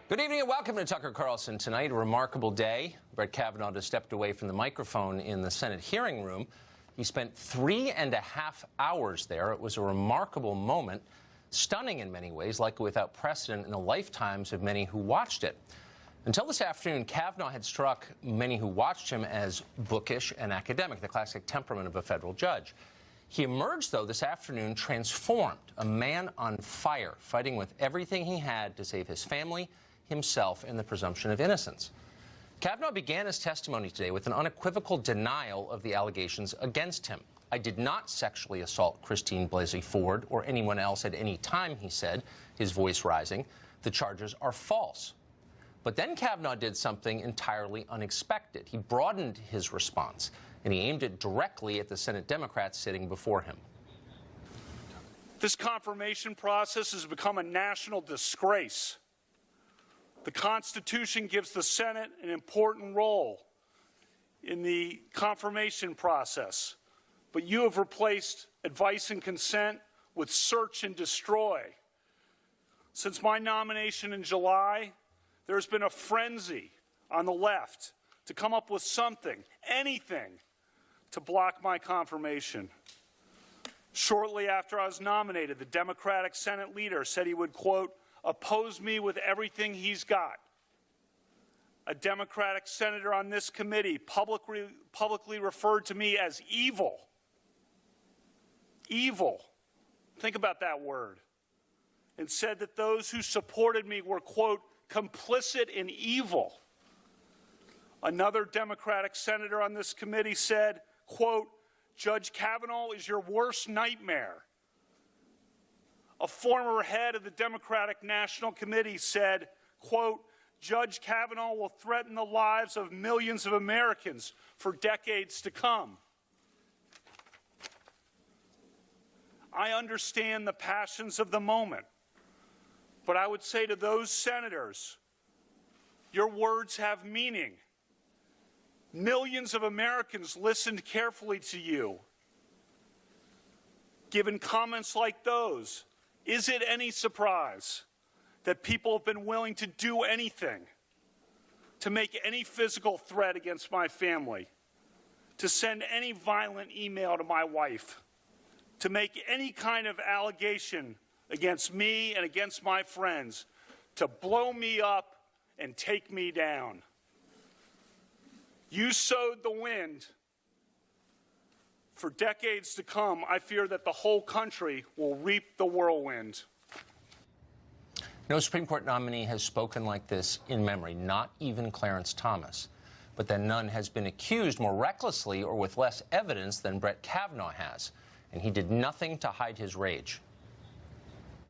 Good evening and welcome to Tucker Carlson tonight. A remarkable day. Brett Kavanaugh just stepped away from the microphone in the Senate hearing room. He spent 3.5 hours there. It was a remarkable moment, stunning in many ways, likely without precedent in the lifetimes of many who watched it. Until this afternoon, Kavanaugh had struck many who watched him as bookish and academic, the classic temperament of a federal judge. He emerged, though, this afternoon transformed, a man on fire, fighting with everything he had to save his family, himself, and the presumption of innocence. Kavanaugh began his testimony today with an unequivocal denial of the allegations against him. "I did not sexually assault Christine Blasey Ford or anyone else at any time," he said, his voice rising. "The charges are false." But then Kavanaugh did something entirely unexpected. He broadened his response, and he aimed it directly at the Senate Democrats sitting before him. This confirmation process has become a national disgrace. The Constitution gives the Senate an important role in the confirmation process, but you have replaced advice and consent with search and destroy. Since my nomination in July, there's been a frenzy on the left to come up with something, anything, to block my confirmation. Shortly after I was nominated, the Democratic Senate leader said he would, quote, oppose me with everything he's got. A Democratic senator on this committee publicly referred to me as evil. Evil. Think about that word. And said that those who supported me were, quote, complicit in evil. Another Democratic senator on this committee said, quote, Judge Kavanaugh is your worst nightmare. A former head of the Democratic National Committee said, quote, Judge Kavanaugh will threaten the lives of millions of Americans for decades to come. I understand the passions of the moment, but I would say to those senators, your words have meaning. Millions of Americans listened carefully to you. Given comments like those, is it any surprise that people have been willing to do anything, to make any physical threat against my family, to send any violent email to my wife, to make any kind of allegation against me and against my friends, to blow me up and take me down? You sowed the wind. For decades to come, I fear that the whole country will reap the whirlwind. No Supreme Court nominee has spoken like this in memory, not even Clarence Thomas. But then none has been accused more recklessly or with less evidence than Brett Kavanaugh has. And he did nothing to hide his rage.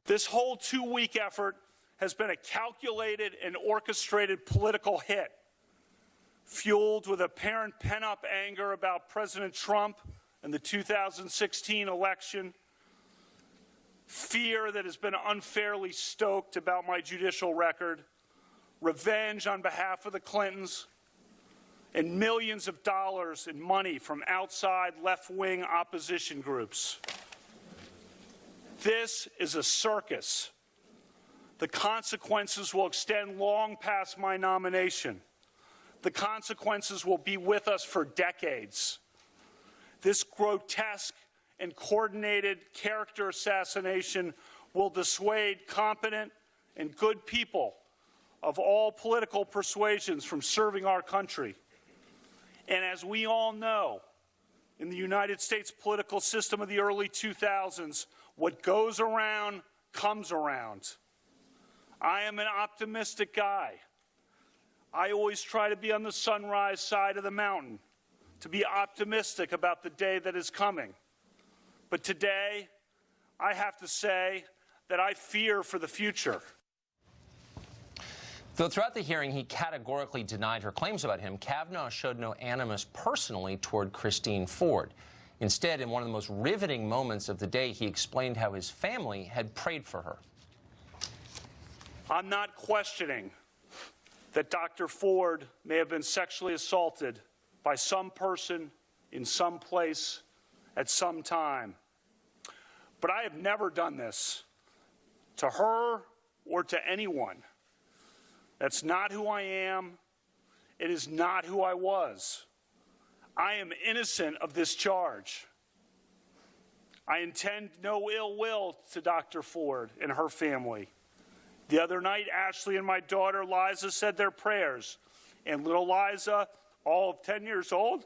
This whole two-week effort has been a calculated and orchestrated political hit, fueled with apparent pent-up anger about President Trump and the 2016 election, fear that has been unfairly stoked about my judicial record, revenge on behalf of the Clintons, and millions of dollars in money from outside left-wing opposition groups. This is a circus. The consequences will extend long past my nomination. The consequences will be with us for decades. This grotesque and coordinated character assassination will dissuade competent and good people of all political persuasions from serving our country. And as we all know, in the United States political system of the early 2000s, what goes around comes around. I am an optimistic guy. I always try to be on the sunrise side of the mountain, to be optimistic about the day that is coming. But today, I have to say that I fear for the future. Though throughout the hearing he categorically denied her claims about him, Kavanaugh showed no animus personally toward Christine Ford. Instead, in one of the most riveting moments of the day, he explained how his family had prayed for her. I'm not questioning that Dr. Ford may have been sexually assaulted by some person in some place at some time. But I have never done this to her or to anyone. That's not who I am. It is not who I was. I am innocent of this charge. I intend no ill will to Dr. Ford and her family. The other night, Ashley and my daughter Liza said their prayers, and little Liza, all of 10 years old,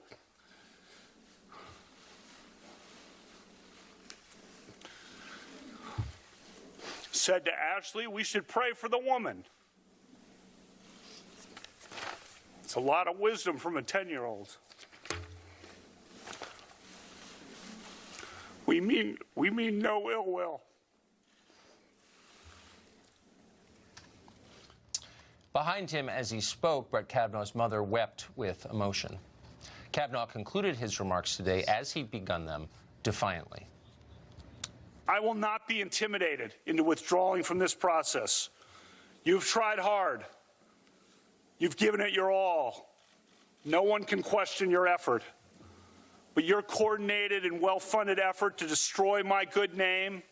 said to Ashley, we should pray for the woman. It's a lot of wisdom from a 10-year-old. We mean no ill will. Behind him as he spoke, Brett Kavanaugh's mother wept with emotion. Kavanaugh concluded his remarks today, as he'd begun them, defiantly. I will not be intimidated into withdrawing from this process. You've tried hard. You've given it your all. No one can question your effort. But your coordinated and well-funded effort to destroy my good name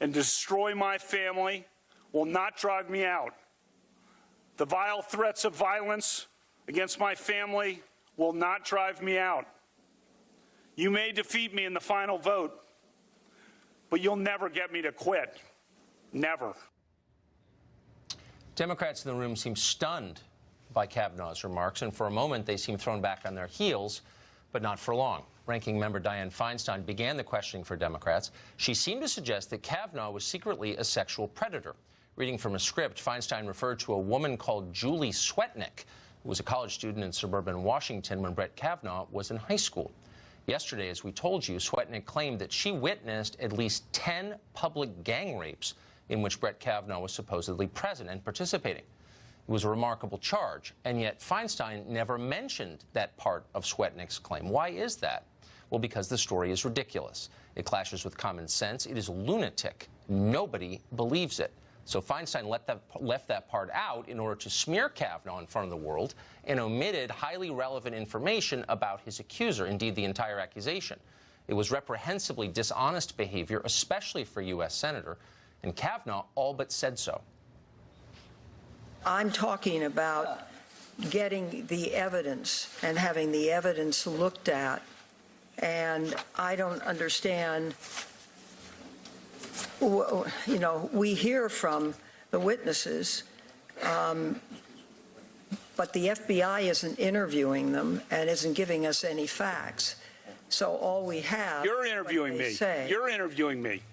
and destroy my family will not drive me out. The vile threats of violence against my family will not drive me out. You may defeat me in the final vote, but you'll never get me to quit. Never. Democrats in the room seem stunned by Kavanaugh's remarks, and for a moment they seem thrown back on their heels, but not for long. Ranking member Dianne Feinstein began the questioning for Democrats. She seemed to suggest that Kavanaugh was secretly a sexual predator. Reading from a script, Feinstein referred to a woman called Julie Swetnick, who was a college student in suburban Washington when Brett Kavanaugh was in high school. Yesterday, as we told you, Swetnick claimed that she witnessed at least 10 public gang rapes in which Brett Kavanaugh was supposedly present and participating. It was a remarkable charge, and yet Feinstein never mentioned that part of Swetnick's claim. Why is that? Well, because the story is ridiculous. It clashes with common sense. It is lunatic. Nobody believes it. So Feinstein left that part out in order to smear Kavanaugh in front of the world and omitted highly relevant information about his accuser, indeed the entire accusation. It was reprehensibly dishonest behavior, especially for U.S. Senator, and Kavanaugh all but said so. I'm talking about getting the evidence and having the evidence looked at, and I don't understand. You know, we hear from the witnesses, but the FBI isn't interviewing them and isn't giving us any facts. So all we have. You're interviewing me. You're interviewing me.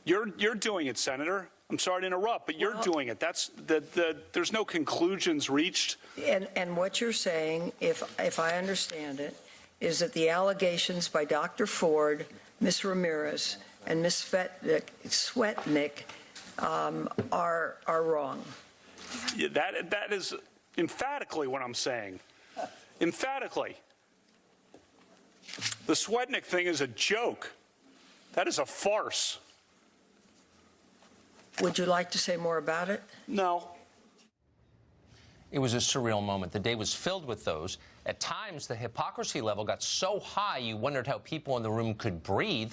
You're doing it, Senator. I'm sorry to interrupt, but you're doing it. That's there's no conclusions reached. And what you're saying, if I understand it, is that the allegations by Dr. Ford, Ms. Ramirez, and Ms. Swetnick are wrong. Yeah, that is emphatically what I'm saying. Emphatically. The Swetnick thing is a joke. That is a farce. Would you like to say more about it? No. It was a surreal moment. The day was filled with those. At times, the hypocrisy level got so high you wondered how people in the room could breathe.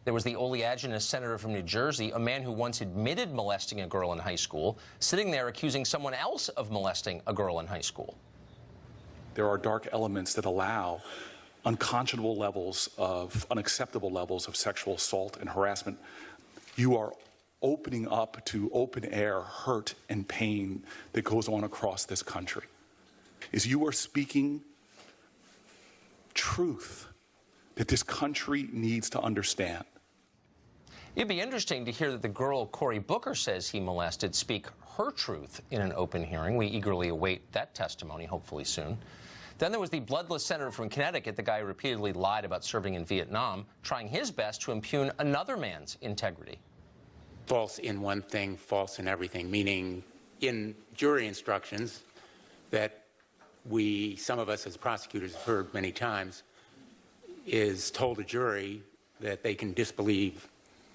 There was the oleaginous senator from New Jersey, a man who once admitted molesting a girl in high school, sitting there accusing someone else of molesting a girl in high school. There are dark elements that allow unconscionable levels of, unacceptable levels of sexual assault and harassment. You are opening up to open air hurt and pain that goes on across this country. Is you are speaking truth that this country needs to understand. It'd be interesting to hear that the girl Cory Booker says he molested speak her truth in an open hearing. We eagerly await that testimony, hopefully soon. Then there was the bloodless senator from Connecticut, the guy who repeatedly lied about serving in Vietnam, trying his best to impugn another man's integrity. False in one thing, false in everything, meaning in jury instructions that some of us as prosecutors have heard many times, is told a jury that they can disbelieve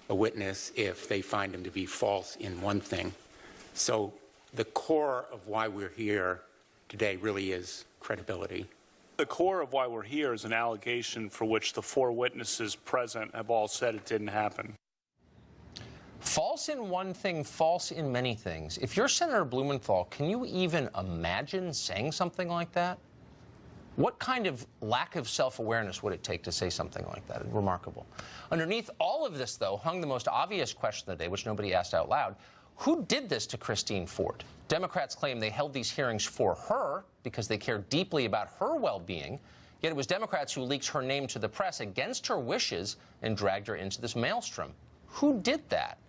a witness if they find him to be false in one thing. So the core of why we're here today really is credibility. The core of why we're here is an allegation for which the 4 witnesses present have all said it didn't happen. False in one thing, false in many things. If you're Senator Blumenthal, can you even imagine saying something like that? What kind of lack of self-awareness would it take to say something like that? Remarkable. Underneath all of this, though, hung the most obvious question of the day, which nobody asked out loud. Who did this to Christine Ford? Democrats claim they held these hearings for her because they care deeply about her well-being, yet it was Democrats who leaked her name to the press against her wishes and dragged her into this maelstrom. Who did that?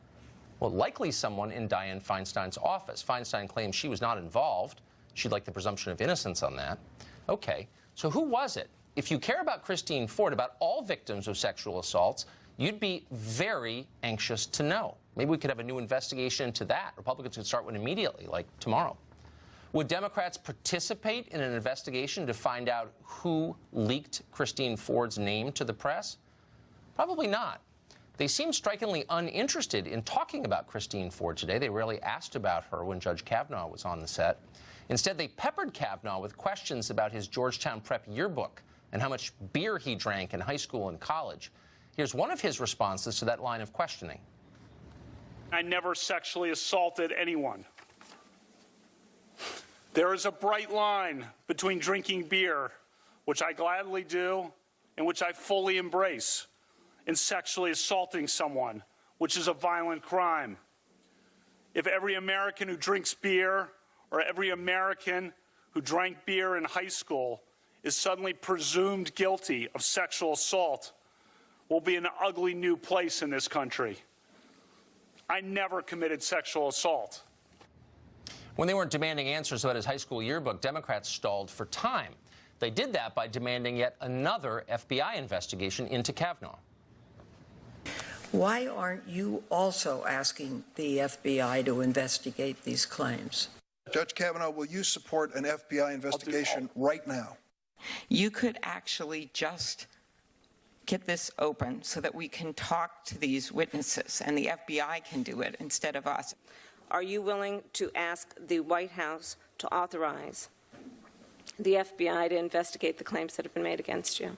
Well, likely someone in Dianne Feinstein's office. Feinstein claims she was not involved. She'd like the presumption of innocence on that. Okay, so who was it? If you care about Christine Ford, about all victims of sexual assaults, you'd be very anxious to know. Maybe we could have a new investigation into that. Republicans could start one immediately, like tomorrow. Would Democrats participate in an investigation to find out who leaked Christine Ford's name to the press? Probably not. They seem strikingly uninterested in talking about Christine Ford today. They rarely asked about her when Judge Kavanaugh was on the set. Instead, they peppered Kavanaugh with questions about his Georgetown Prep yearbook and how much beer he drank in high school and college. Here's one of his responses to that line of questioning. I never sexually assaulted anyone. There is a bright line between drinking beer, which I gladly do and which I fully embrace, and sexually assaulting someone, which is a violent crime. If every American who drinks beer or every American who drank beer in high school is suddenly presumed guilty of sexual assault, we'll be in an ugly new place in this country. I never committed sexual assault. When they weren't demanding answers about his high school yearbook, Democrats stalled for time. They did that by demanding yet another FBI investigation into Kavanaugh. Why aren't you also asking the FBI to investigate these claims? Judge Kavanaugh, will you support an FBI investigation right now? You could actually just get this open so that we can talk to these witnesses and the FBI can do it instead of us. Are you willing to ask the White House to authorize the FBI to investigate the claims that have been made against you?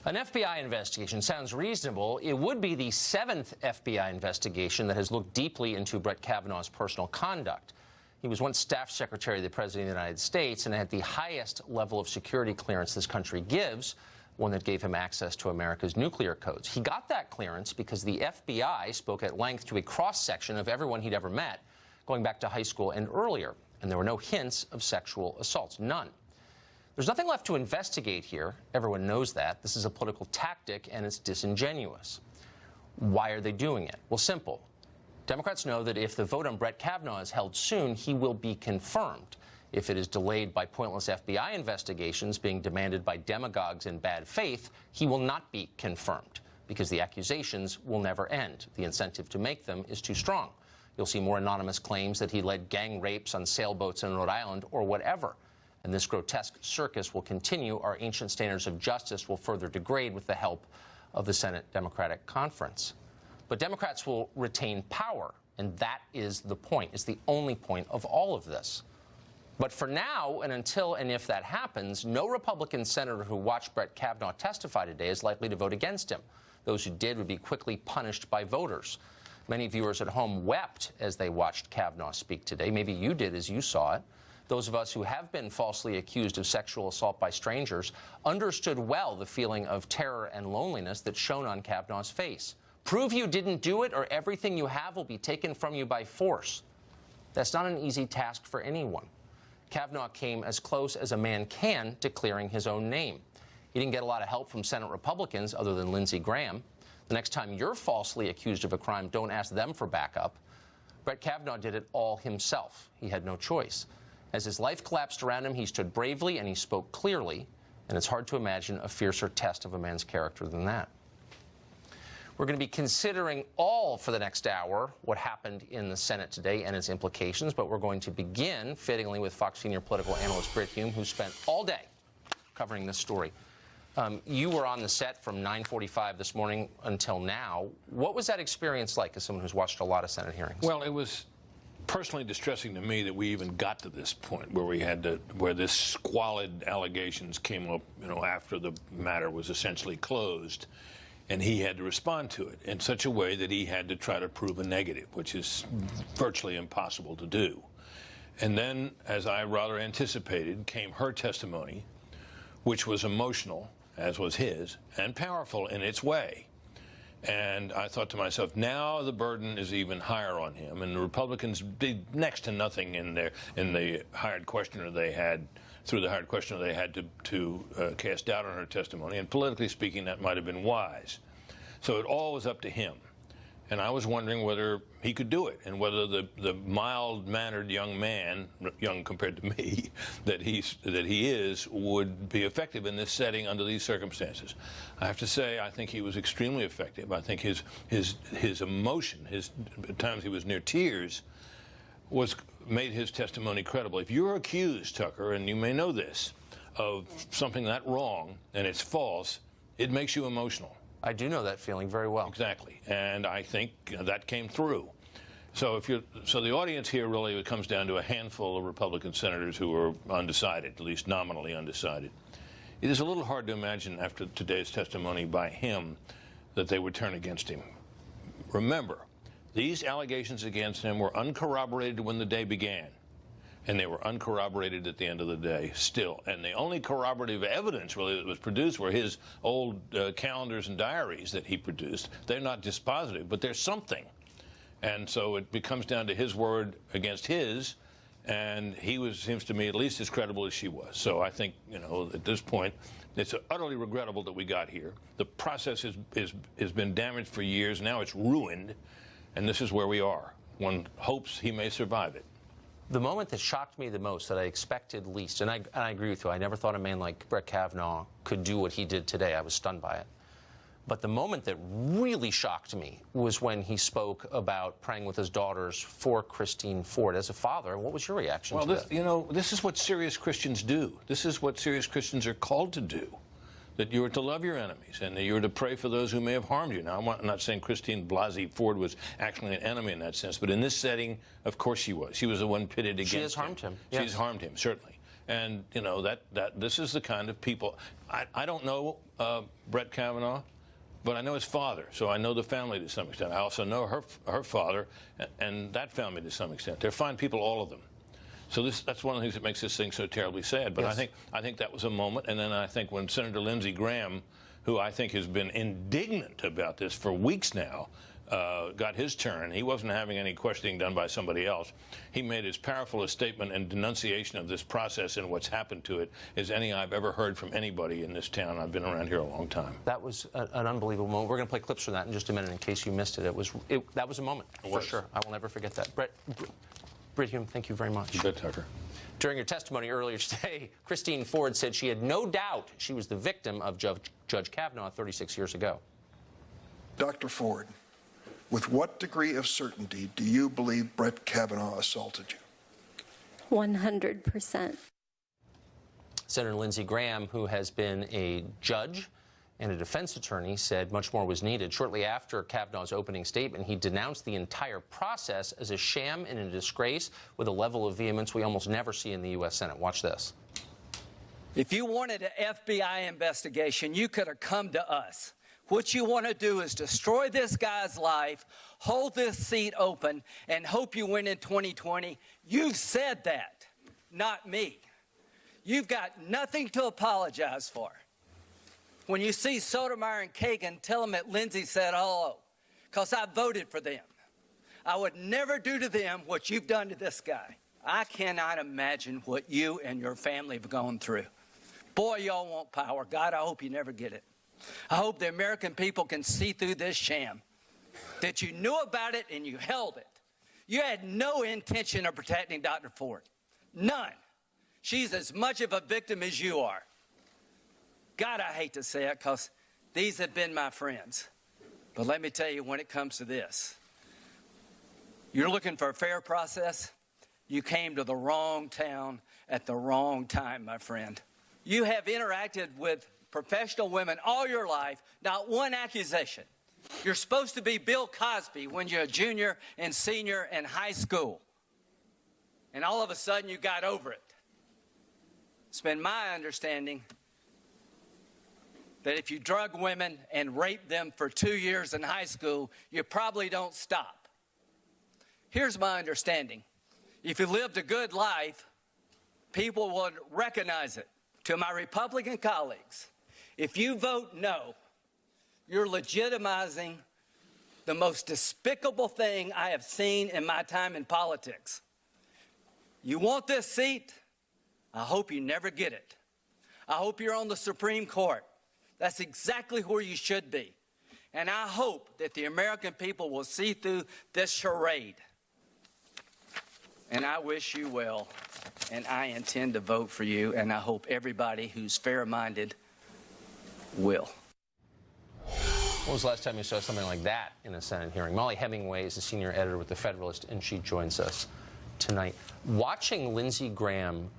An FBI investigation sounds reasonable. It would be the 7th FBI investigation that has looked deeply into Brett Kavanaugh's personal conduct. He was once staff secretary of the President of the United States and had the highest level of security clearance this country gives, one that gave him access to America's nuclear codes. He got that clearance because the FBI spoke at length to a cross-section of everyone he'd ever met, going back to high school and earlier, and there were no hints of sexual assaults, none. There's nothing left to investigate here. Everyone knows that. This is a political tactic, and it's disingenuous. Why are they doing it? Well, simple. Democrats know that if the vote on Brett Kavanaugh is held soon, he will be confirmed. If it is delayed by pointless FBI investigations being demanded by demagogues in bad faith, he will not be confirmed because the accusations will never end. The incentive to make them is too strong. You'll see more anonymous claims that he led gang rapes on sailboats in Rhode Island or whatever. And this grotesque circus will continue. Our ancient standards of justice will further degrade with the help of the Senate Democratic Conference. But Democrats will retain power, and that is the point. It's the only point of all of this. But for now, and until and if that happens, no Republican senator who watched Brett Kavanaugh testify today is likely to vote against him. Those who did would be quickly punished by voters. Many viewers at home wept as they watched Kavanaugh speak today. Maybe you did as you saw it. Those of us who have been falsely accused of sexual assault by strangers understood well the feeling of terror and loneliness that shone on Kavanaugh's face. Prove you didn't do it, or everything you have will be taken from you by force. That's not an easy task for anyone. Kavanaugh came as close as a man can to clearing his own name. He didn't get a lot of help from Senate Republicans other than Lindsey Graham. The next time you're falsely accused of a crime, don't ask them for backup. Brett Kavanaugh did it all himself. He had no choice. As his life collapsed around him, he stood bravely and he spoke clearly, and it's hard to imagine a fiercer test of a man's character than that. We're going to be considering all for the next hour what happened in the Senate today and its implications, but we're going to begin, fittingly, with Fox senior political analyst Brit Hume, who spent all day covering this story. You were on the set from 9:45 this morning until now. What was that experience like as someone who's watched a lot of Senate hearings? Well, it was personally distressing to me that we even got to this point where we had to, where this squalid allegations came up, after the matter was essentially closed. And he had to respond to it in such a way that he had to try to prove a negative, which is virtually impossible to do. And then, as I rather anticipated, came her testimony, which was emotional, as was his, and powerful in its way. And I thought to myself, now the burden is even higher on him. And the Republicans did next to nothing in the hired questioner they had, through the hired questioner they had to cast doubt on her testimony. And politically speaking, that might have been wise. So it all was up to him. And I was wondering whether he could do it, and whether the mild-mannered young man, young compared to me, that he is, would be effective in this setting under these circumstances. I have to say, I think he was extremely effective. I think his emotion, at times he was near tears, made his testimony credible. If you're accused, Tucker, and you may know this, of something that wrong and it's false, it makes you emotional. I do know that feeling very well. Exactly, and I think that came through. So the audience here really, it comes down to a handful of Republican senators who are undecided, at least nominally undecided. It is a little hard to imagine after today's testimony by him that they would turn against him. Remember, these allegations against him were uncorroborated when the day began, and they were uncorroborated at the end of the day still. And the only corroborative evidence really that was produced were his old calendars and diaries that he produced. They're not dispositive, but there's something. And so it comes down to his word against his, and seems to me, at least as credible as she was. So I think, at this point, it's utterly regrettable that we got here. The process has been damaged for years. Now it's ruined, and this is where we are. One hopes he may survive it. The moment that shocked me the most, that I expected least, and I agree with you, I never thought a man like Brett Kavanaugh could do what he did today. I was stunned by it. But the moment that really shocked me was when he spoke about praying with his daughters for Christine Ford. As a father, what was your reaction to that? This is what serious Christians do. This is what serious Christians are called to do. That you are to love your enemies, and that you are to pray for those who may have harmed you. Now, I'm not saying Christine Blasey Ford was actually an enemy in that sense, but in this setting, of course she was. She was the one pitted against him. She has harmed him. Yes. She's harmed him, certainly. And, that this is the kind of people. I don't know Brett Kavanaugh, but I know his father, so I know the family to some extent. I also know her father and that family to some extent. They're fine people, all of them. So that's one of the things that makes this thing so terribly sad. But yes. I think that was a moment. And then I think when Senator Lindsey Graham, who I think has been indignant about this for weeks now, got his turn. He wasn't having any questioning done by somebody else. He made as powerful a statement and denunciation of this process and what's happened to it as any I've ever heard from anybody in this town. I've been around here a long time. That was an unbelievable moment. We're going to play clips from that in just a minute in case you missed it. That was a moment, for sure. I will never forget that. Brit Hume, thank you very much. You bet, Tucker. During your testimony earlier today, Christine Ford said she had no doubt she was the victim of Judge Kavanaugh 36 years ago. Dr. Ford, with what degree of certainty do you believe Brett Kavanaugh assaulted you? 100%. Senator Lindsey Graham, who has been a judge and a defense attorney, said much more was needed. Shortly after Kavanaugh's opening statement, he denounced the entire process as a sham and a disgrace with a level of vehemence we almost never see in the U.S. Senate. Watch this. If you wanted an FBI investigation, you could have come to us. What you want to do is destroy this guy's life, hold this seat open, and hope you win in 2020. You've said that, not me. You've got nothing to apologize for. When you see Sotomayor and Kagan, tell them that Lindsey said hello, because I voted for them. I would never do to them what you've done to this guy. I cannot imagine what you and your family have gone through. Boy, y'all want power. God, I hope you never get it. I hope the American people can see through this sham, that you knew about it and you held it. You had no intention of protecting Dr. Ford. None. She's as much of a victim as you are. God, I hate to say it because these have been my friends. But let me tell you, when it comes to this, you're looking for a fair process, you came to the wrong town at the wrong time, my friend. You have interacted with professional women all your life, not one accusation. You're supposed to be Bill Cosby when you're a junior and senior in high school. And all of a sudden you got over it. It's been my understanding that if you drug women and rape them for 2 years in high school, you probably don't stop. Here's my understanding. If you lived a good life, people would recognize it. To my Republican colleagues, if you vote no, you're legitimizing the most despicable thing I have seen in my time in politics. You want this seat? I hope you never get it. I hope you're on the Supreme Court. That's exactly where you should be. And I hope that the American people will see through this charade. And I wish you well, and I intend to vote for you, and I hope everybody who's fair-minded will. When was the last time you saw something like that in a Senate hearing? Molly Hemingway is a senior editor with The Federalist, and she joins us tonight. Watching Lindsey Graham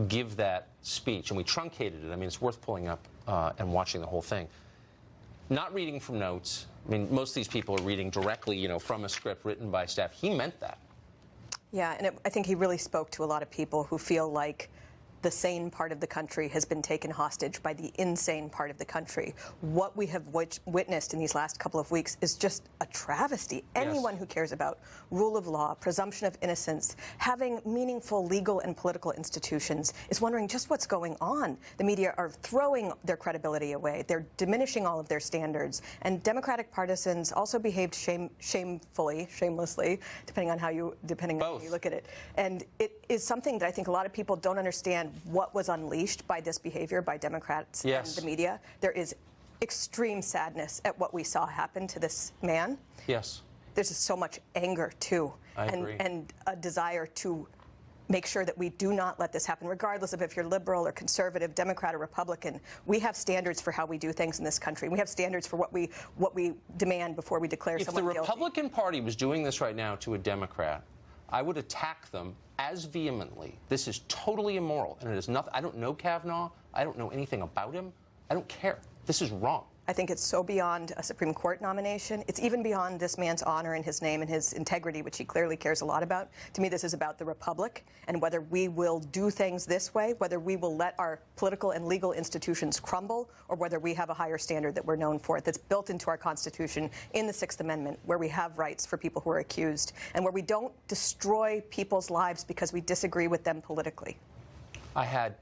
give that speech, and we truncated it. I mean, it's worth pulling up and watching the whole thing. Not reading from notes. I mean, most of these people are reading directly, you know, from a script written by staff. He meant that. Yeah, and I think he really spoke to a lot of people who feel like the sane part of the country has been taken hostage by the insane part of the country. What we have witnessed in these last couple of weeks is just a travesty. Anyone who cares about rule of law, presumption of innocence, having meaningful legal and political institutions is wondering just what's going on. The media are throwing their credibility away. They're diminishing all of their standards. And Democratic partisans also behaved shamelessly, depending on how you look at it. And it is something that I think a lot of people don't understand what was unleashed by this behavior by Democrats and the media. There is extreme sadness at what we saw happen to this man. Yes. There's just so much anger, too, and a desire to make sure that we do not let this happen, regardless of if you're liberal or conservative, Democrat or Republican. We have standards for how we do things in this country. We have standards for what we demand before we declare someone guilty. If the Republican Party was doing this right now to a Democrat, I would attack them as vehemently. This is totally immoral, and it is nothing. I don't know Kavanaugh. I don't know anything about him. I don't care. This is wrong. I think it's so beyond a Supreme Court nomination. It's even beyond this man's honor and his name and his integrity, which he clearly cares a lot about. To me, this is about the Republic and whether we will do things this way, whether we will let our political and legal institutions crumble, or whether we have a higher standard that we're known for, that's built into our Constitution in the Sixth Amendment, where we have rights for people who are accused, and where we don't destroy people's lives because we disagree with them politically. I had,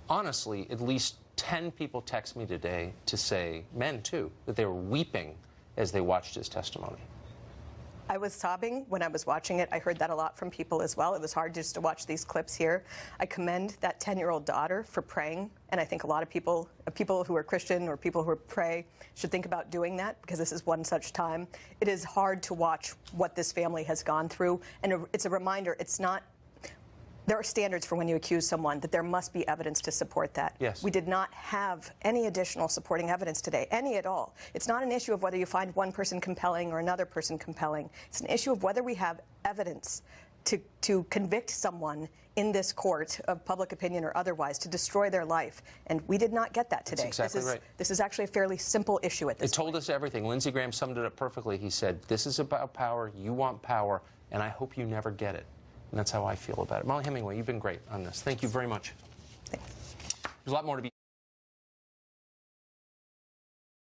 honestly, at least 10 people text me today to say, men too, that they were weeping as they watched his testimony. I was sobbing when I was watching it. I heard that a lot from people as well. It was hard just to watch these clips here. I commend that 10-year-old daughter for praying, and I think a lot of people who are Christian or people who pray should think about doing that, because this is one such time. It is hard to watch what this family has gone through, and it's a reminder, there are standards for when you accuse someone, that there must be evidence to support that. Yes. We did not have any additional supporting evidence today, any at all. It's not an issue of whether you find one person compelling or another person compelling. It's an issue of whether we have evidence to convict someone in this court of public opinion or otherwise, to destroy their life. And we did not get that today. That's exactly right. This is actually a fairly simple issue at this point. It told us everything. Lindsey Graham summed it up perfectly. He said, this is about power, you want power, and I hope you never get it. And that's how I feel about it. Molly Hemingway, you've been great on this. Thank you very much. Thanks. There's a lot more to be